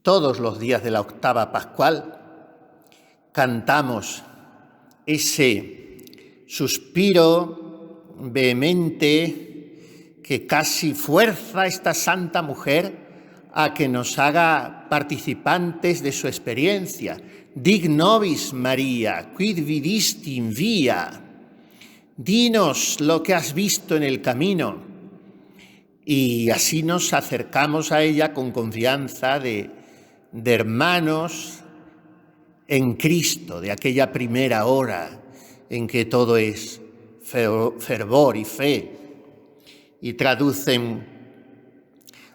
todos los días de la octava pascual cantamos ese suspiro vehemente que casi fuerza a esta santa mujer a que nos haga participantes de su experiencia. Dig nobis, María, quid vidisti in via. Dinos lo que has visto en el camino. Y así nos acercamos a ella con confianza de hermanos en Cristo, de aquella primera hora en que todo es fervor y fe. Y traducen: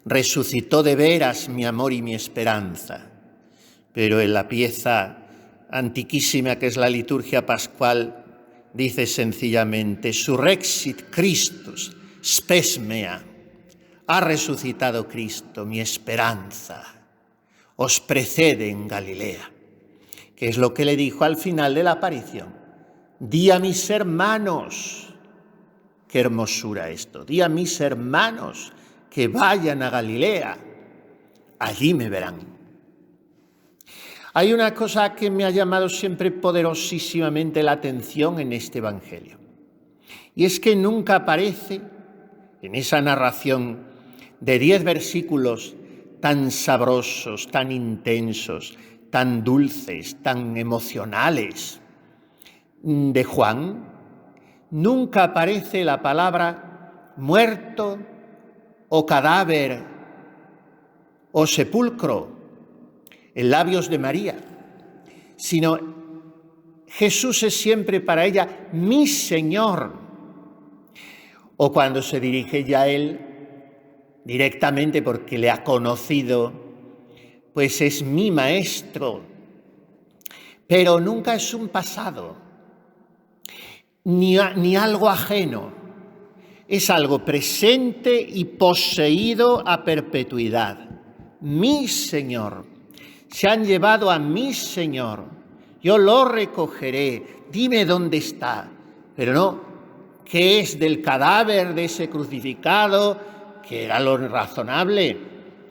resucitó de veras mi amor y mi esperanza. Pero en la pieza antiquísima que es la liturgia pascual dice sencillamente: surrexit Christus, spes mea. Ha resucitado Cristo, mi esperanza. Os precede en Galilea. Que es lo que le dijo al final de la aparición. Di a mis hermanos, qué hermosura esto, di a mis hermanos que vayan a Galilea, allí me verán. Hay una cosa que me ha llamado siempre poderosísimamente la atención en este Evangelio, y es que nunca aparece en esa narración de 10 versículos tan sabrosos, tan intensos, tan dulces, tan emocionales de Juan, nunca aparece la palabra muerto o cadáver o sepulcro en labios de María, sino Jesús es siempre para ella mi Señor. O cuando se dirige ya a Él directamente porque le ha conocido, pues es mi Maestro. Pero nunca es un pasado, ni algo ajeno. Es algo presente y poseído a perpetuidad. Mi Señor. Se han llevado a mi Señor. Yo lo recogeré. Dime dónde está. Pero no, ¿qué es del cadáver de ese crucificado? Que era lo razonable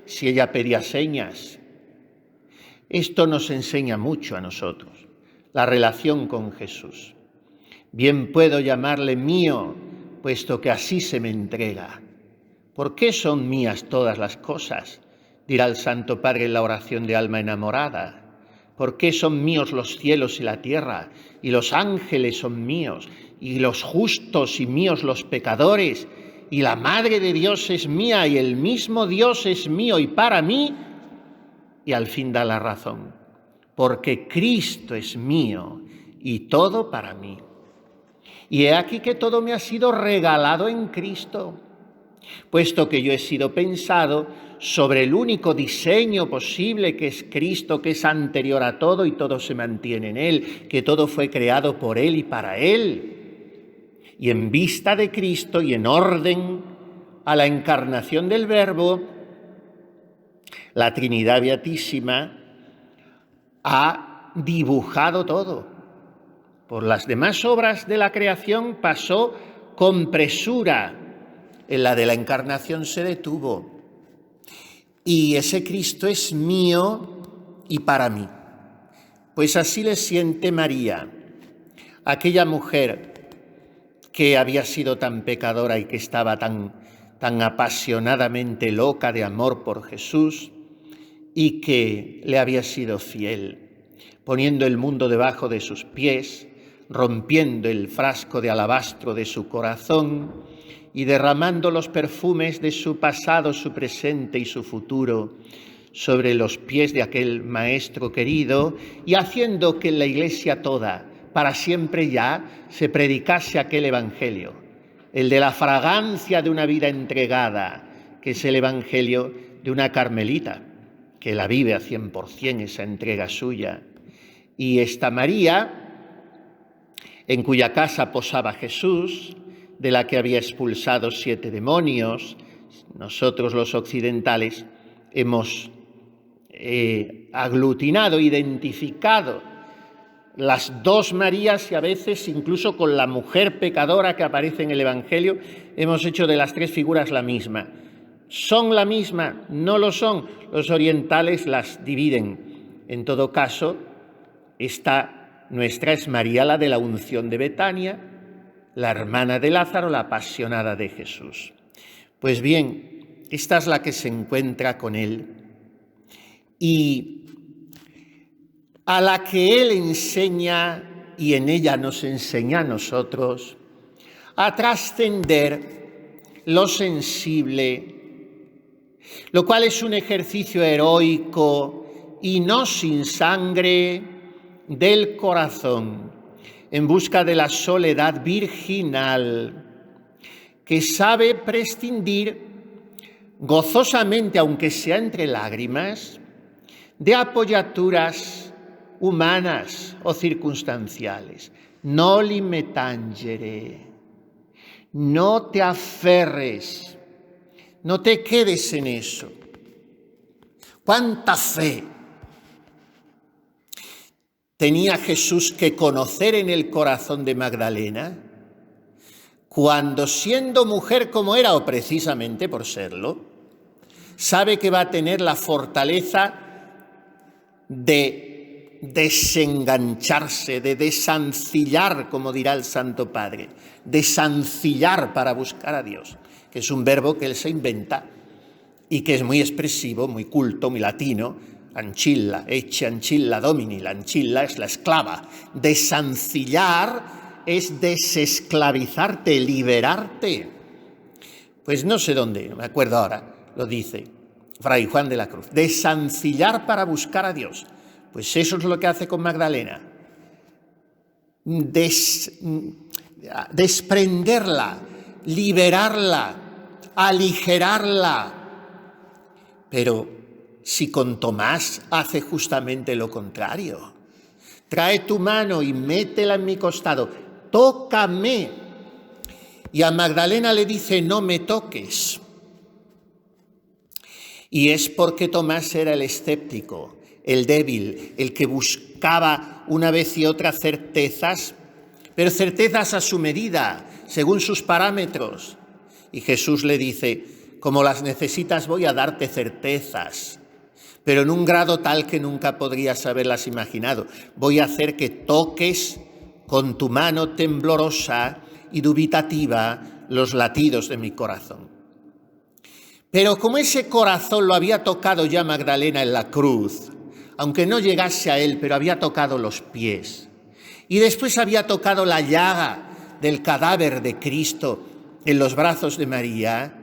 si ella pedía señas. Esto nos enseña mucho a nosotros, la relación con Jesús. Bien puedo llamarle mío, puesto que así se me entrega. ¿Por qué son mías todas las cosas?, dirá el Santo Padre en la oración de alma enamorada. ¿Por qué son míos los cielos y la tierra? Y los ángeles son míos, y los justos y míos los pecadores, y la Madre de Dios es mía, y el mismo Dios es mío y para mí. Y al fin da la razón, porque Cristo es mío y todo para mí. Y he aquí que todo me ha sido regalado en Cristo, puesto que yo he sido pensado sobre el único diseño posible, que es Cristo, que es anterior a todo y todo se mantiene en Él, que todo fue creado por Él y para Él. Y en vista de Cristo y en orden a la encarnación del Verbo, la Trinidad Beatísima ha dibujado todo. Por las demás obras de la creación pasó con presura. En la de la encarnación se detuvo. Y ese Cristo es mío y para mí. Pues así le siente María, aquella mujer que había sido tan pecadora y que estaba tan apasionadamente loca de amor por Jesús y que le había sido fiel, poniendo el mundo debajo de sus pies, rompiendo el frasco de alabastro de su corazón y derramando los perfumes de su pasado, su presente y su futuro sobre los pies de aquel Maestro querido, y haciendo que en la Iglesia toda, para siempre ya, se predicase aquel Evangelio, el de la fragancia de una vida entregada, que es el Evangelio de una carmelita, que la vive a 100% esa entrega suya. Y esta María, en cuya casa posaba Jesús, de la que había expulsado 7 demonios, nosotros los occidentales hemos aglutinado, identificado las dos Marías, y a veces incluso con la mujer pecadora que aparece en el Evangelio, hemos hecho de las 3 figuras la misma. ¿Son la misma? No lo son. Los orientales las dividen. En todo caso, esta nuestra es María, la de la unción de Betania, la hermana de Lázaro, la apasionada de Jesús. Pues bien, esta es la que se encuentra con él y a la que él enseña y en ella nos enseña a nosotros a trascender lo sensible, lo cual es un ejercicio heroico y no sin sangre del corazón, en busca de la soledad virginal, que sabe prescindir gozosamente, aunque sea entre lágrimas, de apoyaturas humanas o circunstanciales. Noli me tangere. No te aferres, no te quedes en eso. ¡Cuánta fe tenía Jesús que conocer en el corazón de Magdalena, cuando siendo mujer como era, o precisamente por serlo, sabe que va a tener la fortaleza de desengancharse, de desancillar, como dirá el Santo Padre, desancillar para buscar a Dios, que es un verbo que él se inventa y que es muy expresivo, muy culto, muy latino. Ancilla, ecce ancilla domini, la ancilla es la esclava. Desancillar es desesclavizarte, liberarte. Pues no sé dónde, no me acuerdo ahora, lo dice Fray Juan de la Cruz. Desancillar para buscar a Dios. Pues eso es lo que hace con Magdalena. Desprenderla, liberarla, aligerarla. Pero si con Tomás hace justamente lo contrario. Trae tu mano y métela en mi costado, tócame. Y a Magdalena le dice, no me toques. Y es porque Tomás era el escéptico, el débil, el que buscaba una vez y otra certezas, pero certezas a su medida, según sus parámetros. Y Jesús le dice, como las necesitas voy a darte certezas, pero en un grado tal que nunca podrías haberlas imaginado. Voy a hacer que toques con tu mano temblorosa y dubitativa los latidos de mi corazón. Pero como ese corazón lo había tocado ya Magdalena en la cruz, aunque no llegase a él, pero había tocado los pies, y después había tocado la llaga del cadáver de Cristo en los brazos de María,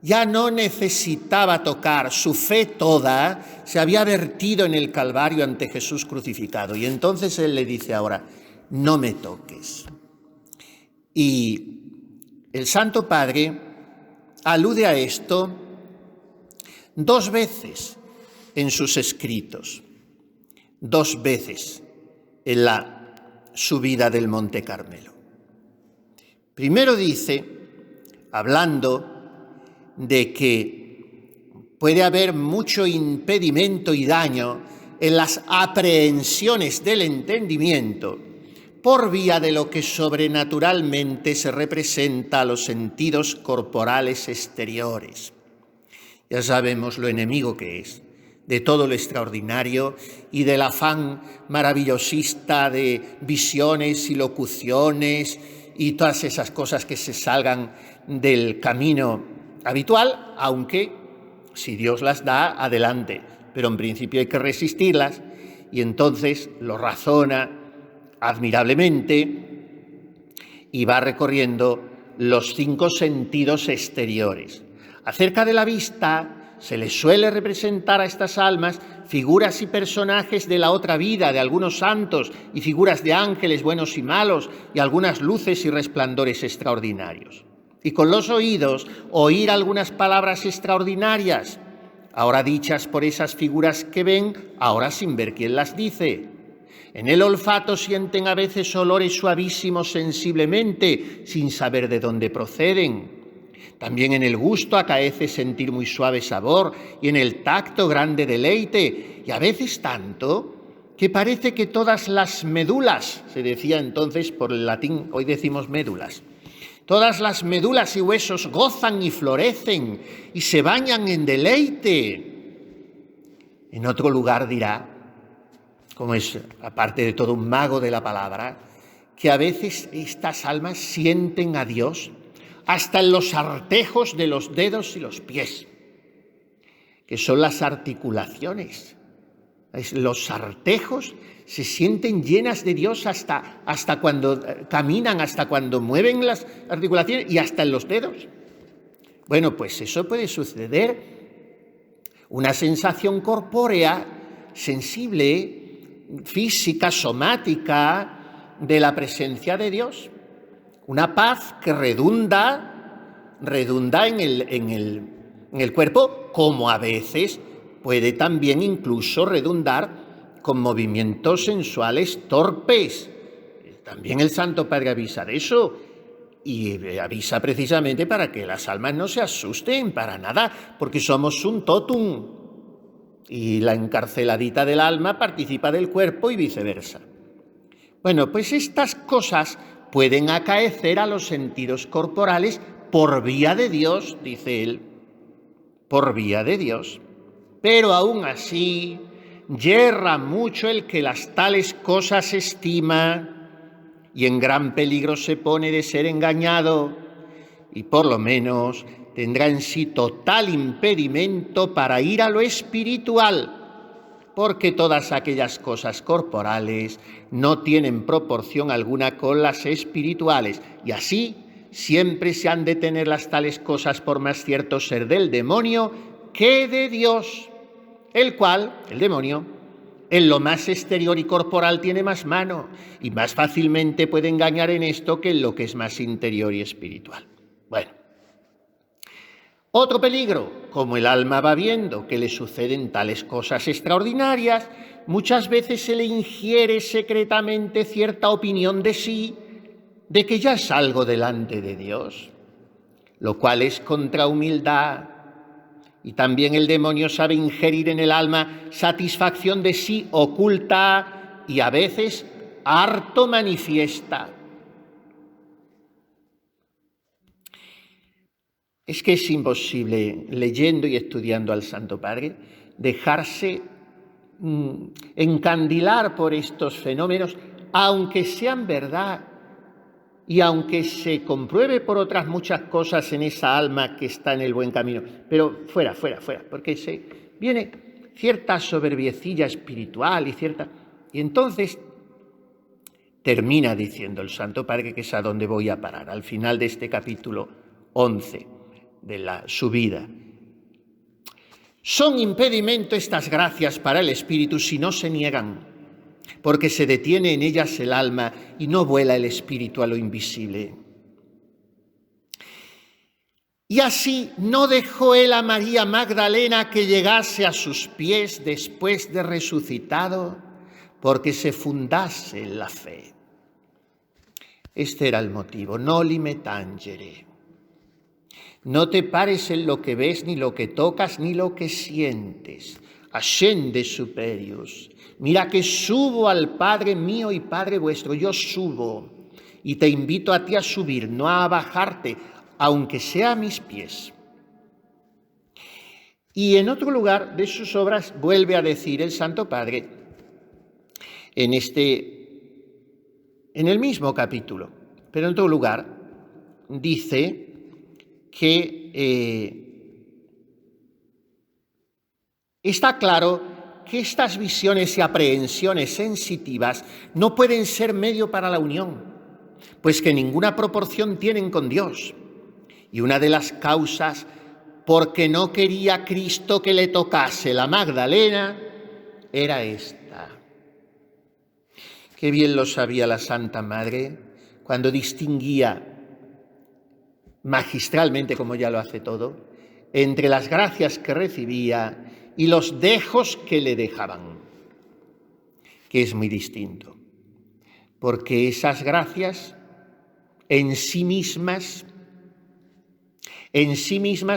ya no necesitaba tocar, su fe toda se había vertido en el Calvario ante Jesús crucificado. Y entonces él le dice ahora, no me toques. Y el Santo Padre alude a esto 2 veces en sus escritos, 2 veces en la subida del Monte Carmelo. Primero dice, hablando de que puede haber mucho impedimento y daño en las aprehensiones del entendimiento por vía de lo que sobrenaturalmente se representa a los sentidos corporales exteriores. Ya sabemos lo enemigo que es de todo lo extraordinario y del afán maravillosista de visiones y locuciones y todas esas cosas que se salgan del camino habitual, aunque si Dios las da, adelante, pero en principio hay que resistirlas y entonces lo razona admirablemente y va recorriendo los 5 sentidos exteriores. Acerca de la vista se le suele representar a estas almas figuras y personajes de la otra vida, de algunos santos y figuras de ángeles buenos y malos y algunas luces y resplandores extraordinarios. Y con los oídos oír algunas palabras extraordinarias, ahora dichas por esas figuras que ven, ahora sin ver quién las dice. En el olfato sienten a veces olores suavísimos sensiblemente, sin saber de dónde proceden. También en el gusto acaece sentir muy suave sabor y en el tacto grande deleite, y a veces tanto que parece que todas las médulas, se decía entonces por el latín, hoy decimos médulas, Todas las médulas y huesos gozan y florecen y se bañan en deleite. En otro lugar dirá, como es aparte de todo un mago de la palabra, que a veces estas almas sienten a Dios hasta en los artejos de los dedos y los pies, que son las articulaciones. Los artejos se sienten llenas de Dios hasta cuando caminan, hasta cuando mueven las articulaciones y hasta en los dedos. Bueno, pues eso puede suceder. Una sensación corpórea, sensible, física, somática, de la presencia de Dios. Una paz que redunda en el cuerpo, como a veces puede también incluso redundar con movimientos sensuales torpes. También el Santo Padre avisa de eso, y avisa precisamente para que las almas no se asusten para nada, porque somos un totum, y la encarceladita del alma participa del cuerpo y viceversa. Bueno, pues estas cosas pueden acaecer a los sentidos corporales por vía de Dios, dice él, por vía de Dios. Pero aún así, yerra mucho el que las tales cosas estima y en gran peligro se pone de ser engañado, y por lo menos tendrá en sí total impedimento para ir a lo espiritual, porque todas aquellas cosas corporales no tienen proporción alguna con las espirituales, y así siempre se han de tener las tales cosas por más cierto ser del demonio que de Dios, el cual, el demonio, en lo más exterior y corporal tiene más mano y más fácilmente puede engañar en esto que en lo que es más interior y espiritual. Bueno, otro peligro, como el alma va viendo que le suceden tales cosas extraordinarias, muchas veces se le ingiere secretamente cierta opinión de sí, de que ya es algo delante de Dios, lo cual es contra humildad. Y también el demonio sabe ingerir en el alma satisfacción de sí oculta y a veces harto manifiesta. Es que es imposible, leyendo y estudiando al Santo Padre, dejarse encandilar por estos fenómenos, aunque sean verdad y aunque se compruebe por otras muchas cosas en esa alma que está en el buen camino. Pero fuera, porque se viene cierta soberbiecilla espiritual y entonces termina diciendo el Santo Padre, que es a donde voy a parar, al final de este capítulo 11 de la subida. Son impedimento estas gracias para el espíritu si no se niegan, porque se detiene en ellas el alma y no vuela el espíritu a lo invisible. Y así no dejó él a María Magdalena que llegase a sus pies después de resucitado, porque se fundase en la fe. Este era el motivo, noli me tangere. No te pares en lo que ves, ni lo que tocas, ni lo que sientes. Ascende superius. Mira que subo al Padre mío y Padre vuestro. Yo subo y te invito a ti a subir, no a bajarte, aunque sea a mis pies. Y en otro lugar de sus obras vuelve a decir el Santo Padre, en el mismo capítulo, pero en otro lugar, dice que está claro que estas visiones y aprehensiones sensitivas no pueden ser medio para la unión, pues que ninguna proporción tienen con Dios. Y una de las causas porque no quería Cristo que le tocase la Magdalena era esta. Qué bien lo sabía la Santa Madre cuando distinguía magistralmente, como ya lo hace todo, entre las gracias que recibía y los dejos que le dejaban, que es muy distinto, porque esas gracias en sí mismas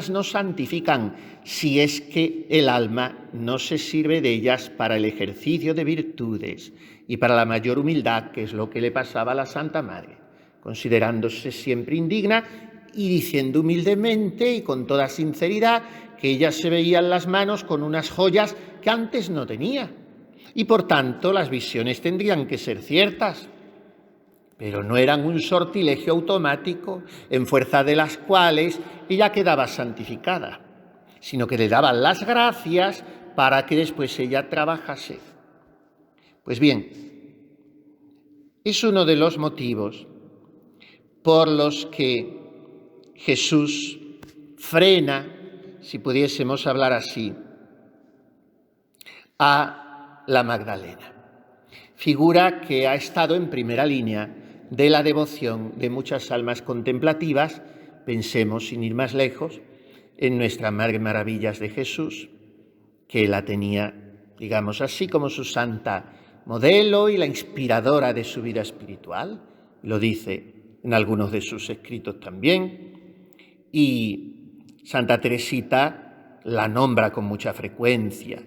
nos santifican, si es que el alma no se sirve de ellas para el ejercicio de virtudes y para la mayor humildad, que es lo que le pasaba a la Santa Madre. considerándose siempre indigna y diciendo humildemente y con toda sinceridad que ella se veía en las manos con unas joyas que antes no tenía. Y por tanto las visiones tendrían que ser ciertas, pero no eran un sortilegio automático en fuerza de las cuales ella quedaba santificada, sino que le daban las gracias para que después ella trabajase. Pues bien, es uno de los motivos por los que Jesús frena, si pudiésemos hablar así, a la Magdalena, figura que ha estado en primera línea de la devoción de muchas almas contemplativas. Pensemos, sin ir más lejos, en nuestra Madre Maravillas de Jesús, que la tenía, digamos así, como su santa modelo y la inspiradora de su vida espiritual. Lo dice en algunos de sus escritos también. Y Santa Teresita la nombra con mucha frecuencia.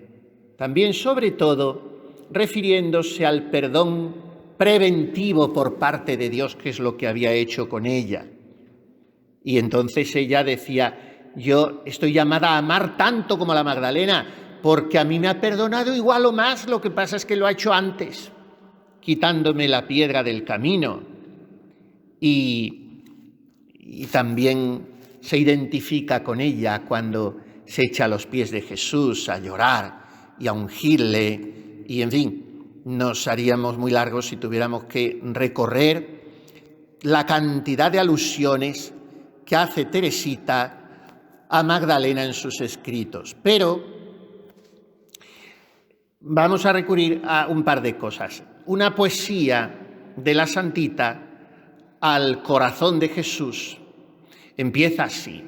También, sobre todo, refiriéndose al perdón preventivo por parte de Dios, que es lo que había hecho con ella. Y entonces ella decía: yo estoy llamada a amar tanto como la Magdalena, porque a mí me ha perdonado igual o más, lo que pasa es que lo ha hecho antes, quitándome la piedra del camino. Y también se identifica con ella cuando se echa a los pies de Jesús a llorar y a ungirle, y en fin, nos haríamos muy largos si tuviéramos que recorrer la cantidad de alusiones que hace Teresita a Magdalena en sus escritos. Pero vamos a recurrir a un par de cosas. Una poesía de la Santita al corazón de Jesús empieza así: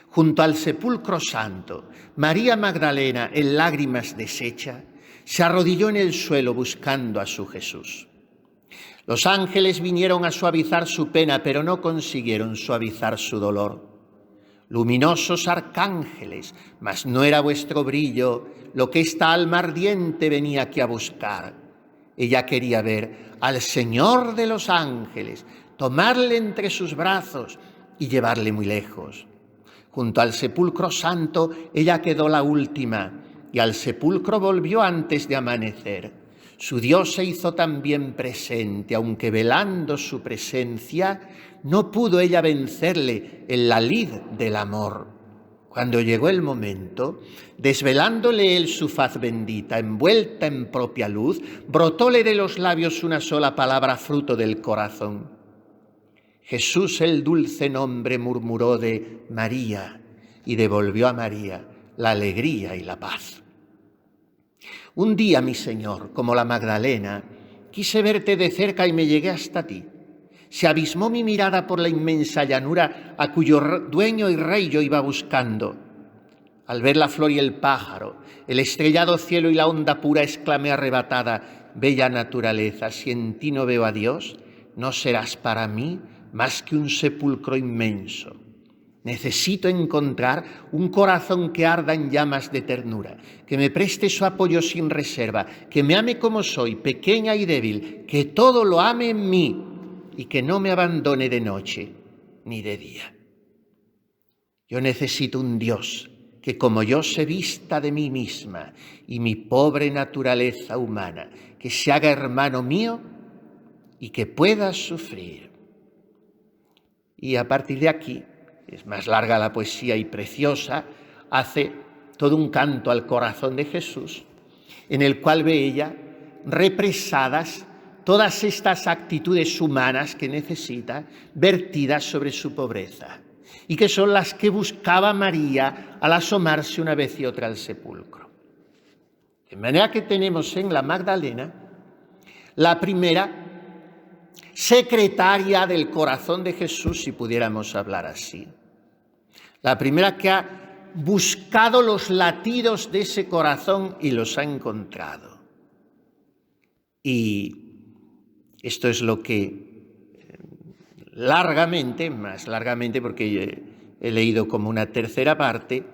junto al sepulcro santo, María Magdalena, en lágrimas deshecha, se arrodilló en el suelo buscando a su Jesús. Los ángeles vinieron a suavizar su pena, pero no consiguieron suavizar su dolor. Luminosos arcángeles, mas no era vuestro brillo lo que esta alma ardiente venía aquí a buscar. Ella quería ver al Señor de los ángeles, tomarle entre sus brazos y llevarle muy lejos. Junto al sepulcro santo ella quedó la última, y al sepulcro volvió antes de amanecer. Su Dios se hizo también presente, aunque velando su presencia, no pudo ella vencerle en la lid del amor. Cuando llegó el momento, desvelándole él su faz bendita, envuelta en propia luz, brotóle de los labios una sola palabra, fruto del corazón. Jesús, el dulce nombre, murmuró de María y devolvió a María la alegría y la paz. Un día, mi Señor, como la Magdalena, quise verte de cerca y me llegué hasta ti. Se abismó mi mirada por la inmensa llanura a cuyo dueño y rey yo iba buscando. Al ver la flor y el pájaro, el estrellado cielo y la onda pura, exclamé arrebatada: bella naturaleza, si en ti no veo a Dios, no serás para mí más que un sepulcro inmenso. Necesito encontrar un corazón que arda en llamas de ternura, que me preste su apoyo sin reserva, que me ame como soy, pequeña y débil, que todo lo ame en mí y que no me abandone de noche ni de día. Yo necesito un Dios que como yo se vista de mí misma y mi pobre naturaleza humana, que se haga hermano mío y que pueda sufrir. Y a partir de aquí, es más larga la poesía y preciosa, hace todo un canto al corazón de Jesús, en el cual ve ella represadas todas estas actitudes humanas que necesita, vertidas sobre su pobreza, y que son las que buscaba María al asomarse una vez y otra al sepulcro. De manera que tenemos en la Magdalena la primera secretaria del corazón de Jesús, si pudiéramos hablar así. La primera que ha buscado los latidos de ese corazón y los ha encontrado. Y esto es lo que más largamente, porque he leído como una tercera parte,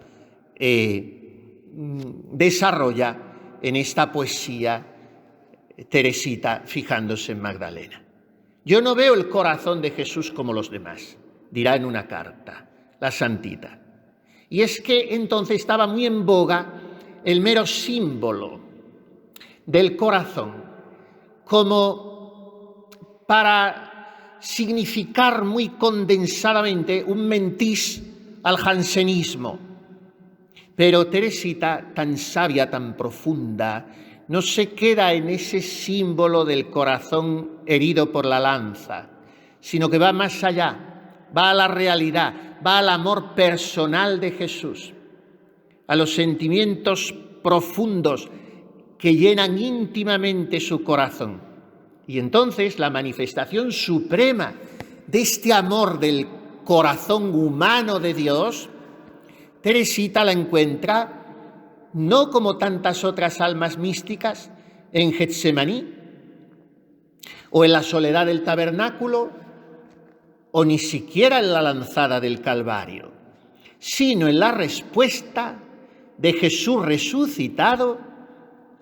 desarrolla en esta poesía Teresita, fijándose en Magdalena. Yo no veo el corazón de Jesús como los demás, dirá en una carta la santita. Y es que entonces estaba muy en boga el mero símbolo del corazón, como para significar muy condensadamente un mentís al jansenismo. Pero Teresita, tan sabia, tan profunda, no se queda en ese símbolo del corazón herido por la lanza, sino que va más allá, va a la realidad, va al amor personal de Jesús, a los sentimientos profundos que llenan íntimamente su corazón. Y entonces la manifestación suprema de este amor del corazón humano de Dios, Teresita la encuentra no como tantas otras almas místicas en Getsemaní o en la soledad del tabernáculo o ni siquiera en la lanzada del Calvario, sino en la respuesta de Jesús resucitado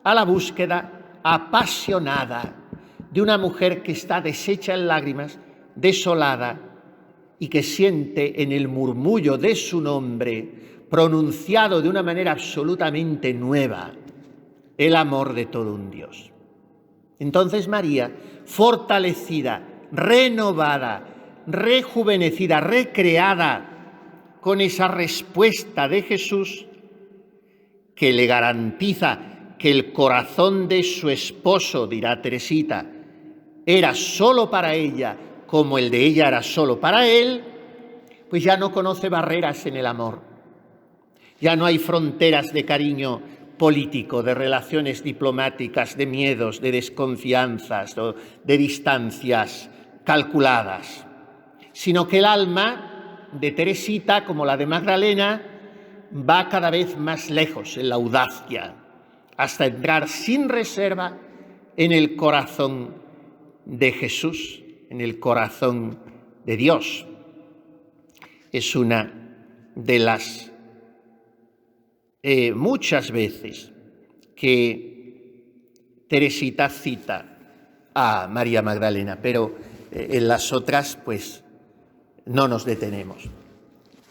a la búsqueda apasionada de una mujer que está deshecha en lágrimas, desolada, y que siente en el murmullo de su nombre, pronunciado de una manera absolutamente nueva, el amor de todo un Dios. Entonces María, fortalecida, renovada, rejuvenecida, recreada con esa respuesta de Jesús, que le garantiza que el corazón de su esposo, dirá Teresita, era solo para ella, como el de ella era solo para él, pues ya no conoce barreras en el amor. Ya no hay fronteras de cariño político, de relaciones diplomáticas, de miedos, de desconfianzas, de distancias calculadas, sino que el alma de Teresita, como la de Magdalena, va cada vez más lejos en la audacia, hasta entrar sin reserva en el corazón de Jesús, en el corazón de Dios. Es una de las muchas veces que Teresita cita a María Magdalena, pero en las otras pues no nos detenemos.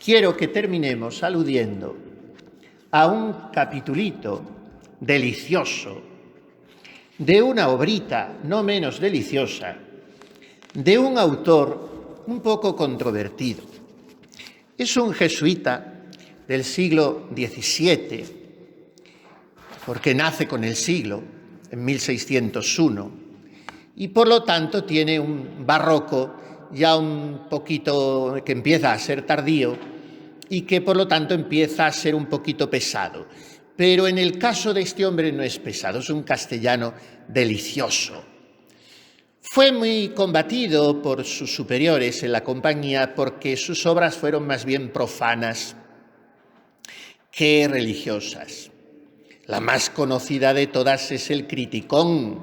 Quiero que terminemos aludiendo a un capitulito delicioso de una obrita no menos deliciosa de un autor un poco controvertido. Es un jesuita del siglo XVII, porque nace con el siglo, en 1601, y por lo tanto tiene un barroco ya un poquito que empieza a ser tardío y que por lo tanto empieza a ser un poquito pesado. Pero en el caso de este hombre no es pesado, es un castellano delicioso. Fue muy combatido por sus superiores en la compañía porque sus obras fueron más bien profanas que religiosas. La más conocida de todas es el Criticón,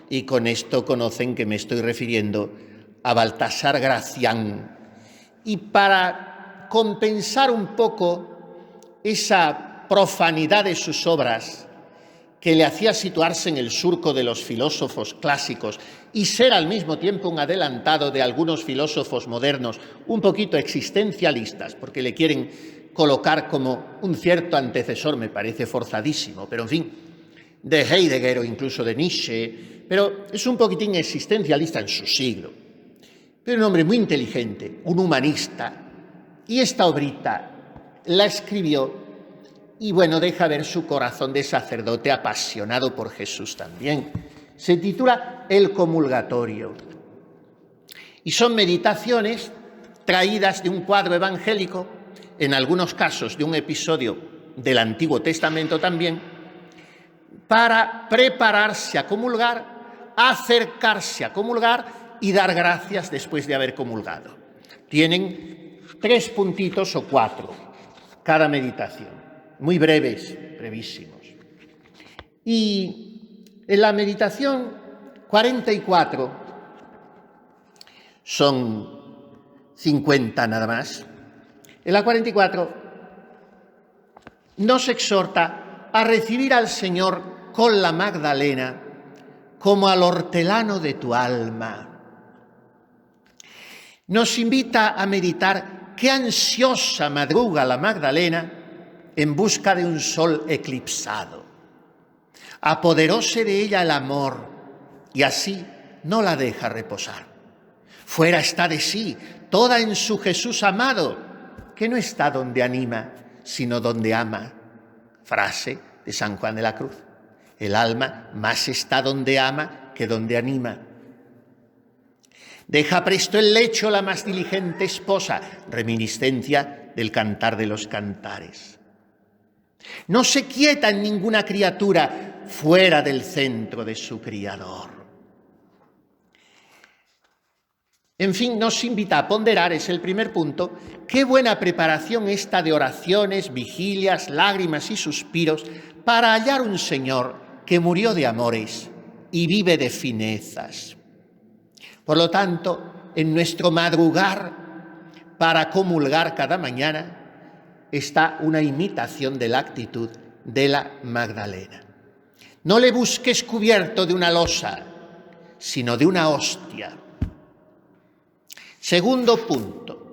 y con esto conocen que me estoy refiriendo a Baltasar Gracián. Y para compensar un poco esa profanidad de sus obras, que le hacía situarse en el surco de los filósofos clásicos y ser al mismo tiempo un adelantado de algunos filósofos modernos un poquito existencialistas, porque le quieren colocar como un cierto antecesor, me parece forzadísimo, pero en fin, de Heidegger o incluso de Nietzsche, pero es un poquitín existencialista en su siglo. Pero un hombre muy inteligente, un humanista, y esta obrita la escribió y bueno, deja ver su corazón de sacerdote apasionado por Jesús también. Se titula El Comulgatorio. Y son meditaciones traídas de un cuadro evangélico, en algunos casos de un episodio del Antiguo Testamento también, para prepararse a comulgar, acercarse a comulgar y dar gracias después de haber comulgado. Tienen 3 puntitos o 4 cada meditación, muy breves, brevísimos. Y en la meditación 44, son 50 nada más, en la 44 nos exhorta a recibir al Señor con la Magdalena como al hortelano de tu alma. nos invita a meditar qué ansiosa madruga la Magdalena en busca de un sol eclipsado. Apoderóse de ella el amor y así no la deja reposar. Fuera está de sí, toda en su Jesús amado, que no está donde anima, sino donde ama. Frase de San Juan de la Cruz. El alma más está donde ama que donde anima. Deja presto el lecho la más diligente esposa, reminiscencia del Cantar de los Cantares. No se quieta en ninguna criatura fuera del centro de su Criador. En fin, nos invita a ponderar, es el primer punto, qué buena preparación esta de oraciones, vigilias, lágrimas y suspiros para hallar un Señor que murió de amores y vive de finezas. Por lo tanto, en nuestro madrugar para comulgar cada mañana está una imitación de la actitud de la Magdalena. No le busques cubierto de una losa, sino de una hostia. Segundo punto.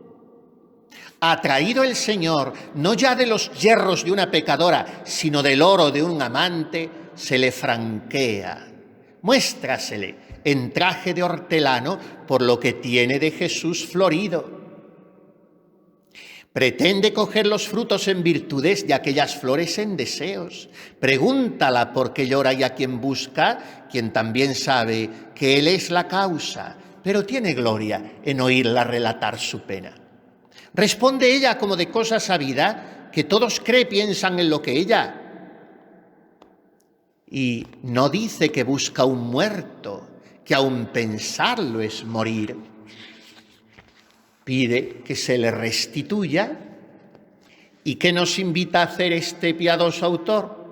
Atraído el Señor, no ya de los yerros de una pecadora, sino del oro de un amante, se le franquea. Muéstrasele en traje de hortelano por lo que tiene de Jesús florido. Pretende coger los frutos en virtudes y aquellas flores en deseos. Pregúntala por qué llora y a quien busca, quien también sabe que Él es la causa, pero tiene gloria en oírla relatar su pena. Responde ella como de cosa sabida, que todos piensan en lo que ella. Y no dice que busca un muerto, que aun pensarlo es morir. Pide que se le restituya. ¿Y qué nos invita a hacer este piadoso autor?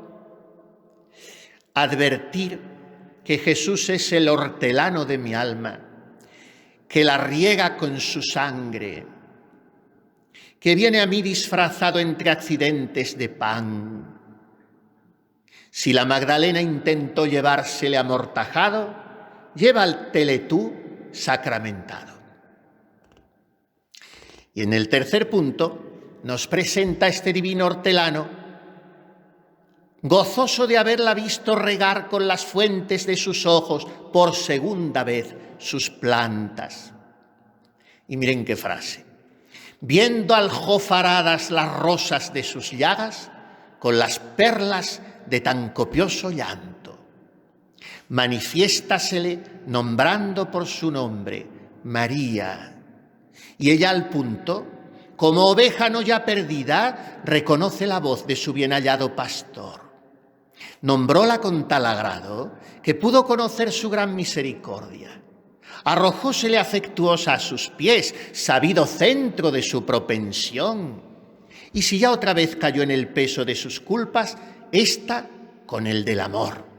Advertir que Jesús es el hortelano de mi alma, que la riega con su sangre, que viene a mí disfrazado entre accidentes de pan. Si la Magdalena intentó llevársele amortajado, lleva al teletú sacramentado. Y en el tercer punto nos presenta este divino hortelano, gozoso de haberla visto regar con las fuentes de sus ojos por segunda vez sus plantas. Y miren qué frase. Viendo aljofaradas las rosas de sus llagas, con las perlas de tan copioso llanto. Manifiéstasele nombrando por su nombre, María. Y ella al punto, como oveja no ya perdida, reconoce la voz de su bien hallado pastor. Nombróla con tal agrado que pudo conocer su gran misericordia. Arrojósele afectuosa a sus pies, sabido centro de su propensión. Y si ya otra vez cayó en el peso de sus culpas, ésta con el del amor.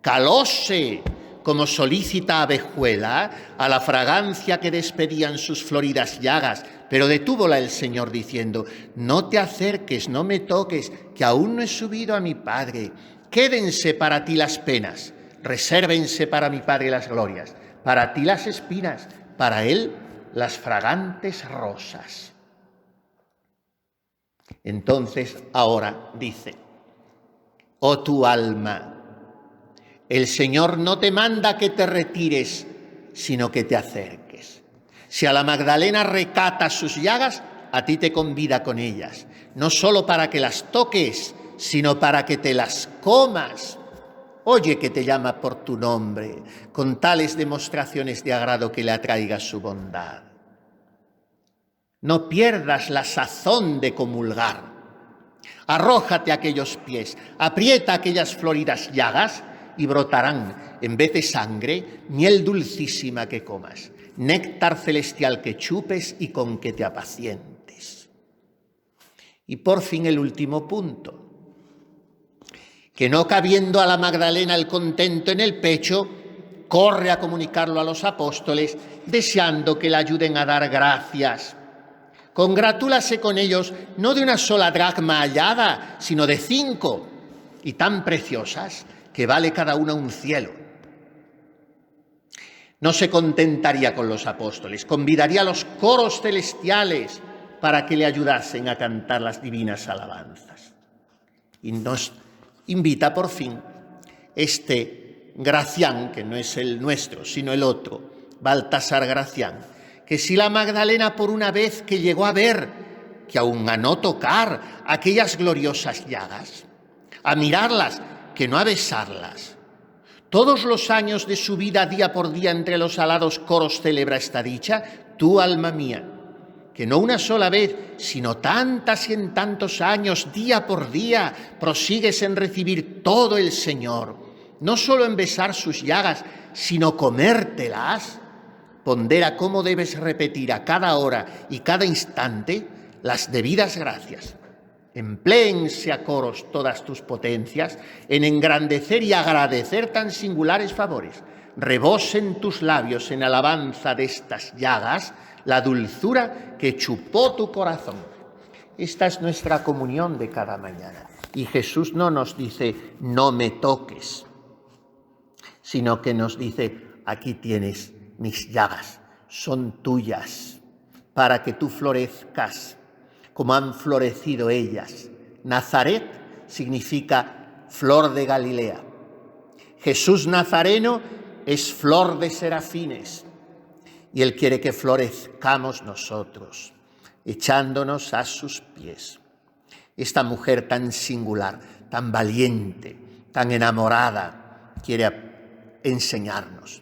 Calóse como solícita abejuela a la fragancia que despedían sus floridas llagas, pero detúvola el Señor diciendo, no te acerques, no me toques, que aún no he subido a mi Padre. Quédense para ti las penas, resérvense para mi Padre las glorias, para ti las espinas, para Él las fragantes rosas. Entonces ahora dice, oh tu alma, el Señor no te manda que te retires, sino que te acerques. Si a la Magdalena recata sus llagas, a ti te convida con ellas, no solo para que las toques, sino para que te las comas. Oye que te llama por tu nombre, con tales demostraciones de agrado que le atraiga su bondad. No pierdas la sazón de comulgar. Arrójate a aquellos pies, aprieta aquellas floridas llagas y brotarán, en vez de sangre, miel dulcísima que comas, néctar celestial que chupes y con que te apacientes. Y por fin el último punto, que no cabiendo a la Magdalena el contento en el pecho, corre a comunicarlo a los apóstoles, deseando que le ayuden a dar gracias. Congratúlase con ellos no de una sola dracma hallada, sino de 5, y tan preciosas que vale cada una un cielo. No se contentaría con los apóstoles, convidaría a los coros celestiales para que le ayudasen a cantar las divinas alabanzas. Y nos invita por fin este Gracián, que no es el nuestro, sino el otro, Baltasar Gracián, que si la Magdalena por una vez que llegó a ver, que aún a no tocar aquellas gloriosas llagas, a mirarlas, que no a besarlas, todos los años de su vida, día por día, entre los alados coros celebra esta dicha, tú, alma mía, que no una sola vez, sino tantas y en tantos años, día por día, prosigues en recibir todo el Señor, no solo en besar sus llagas, sino comértelas. Pondera cómo debes repetir a cada hora y cada instante las debidas gracias. Empléense a coros todas tus potencias en engrandecer y agradecer tan singulares favores. Rebosen tus labios en alabanza de estas llagas la dulzura que chupó tu corazón. Esta es nuestra comunión de cada mañana. Y Jesús no nos dice, no me toques, sino que nos dice, aquí tienes mis llagas, son tuyas, para que tú florezcas como han florecido ellas. Nazaret significa flor de Galilea. Jesús Nazareno es flor de serafines. Y Él quiere que florezcamos nosotros, echándonos a sus pies. Esta mujer tan singular, tan valiente, tan enamorada, quiere enseñarnos.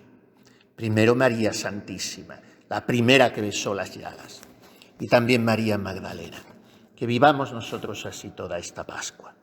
Primero María Santísima, la primera que besó las llagas. Y también María Magdalena. Que vivamos nosotros así toda esta Pascua.